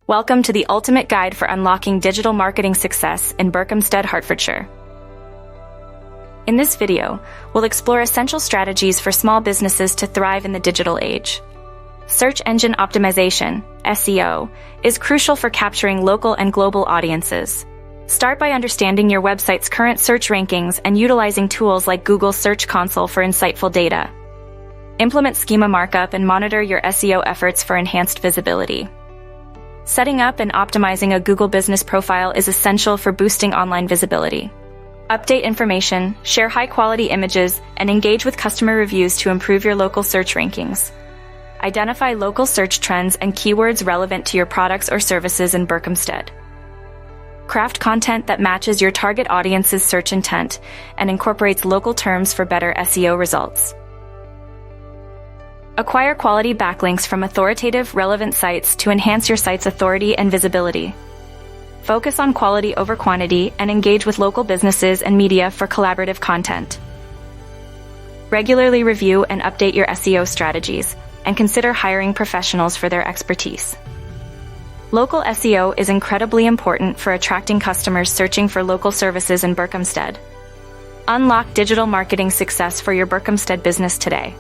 Welcome to the ultimate guide for unlocking digital marketing success in Berkhamsted, Hertfordshire. In this video, we'll explore essential strategies for small businesses to thrive in the digital age. Search engine optimization, SEO, is crucial for capturing local and global audiences. Start by understanding your website's current search rankings and utilizing tools like Google Search Console for insightful data. Implement schema markup and monitor your SEO efforts for enhanced visibility. Setting up and optimizing a Google business profile is essential for boosting online visibility. Update information, share high-quality images, and engage with customer reviews to improve your local search rankings. Identify local search trends and keywords relevant to your products or services in Berkhamsted. Craft content that matches your target audience's search intent and incorporates local terms for better SEO results. Acquire quality backlinks from authoritative, relevant sites to enhance your site's authority and visibility. Focus on quality over quantity and engage with local businesses and media for collaborative content. Regularly review and update your SEO strategies, and consider hiring professionals for their expertise. Local SEO is incredibly important for attracting customers searching for local services in Berkhamsted. Unlock digital marketing success for your Berkhamsted business today.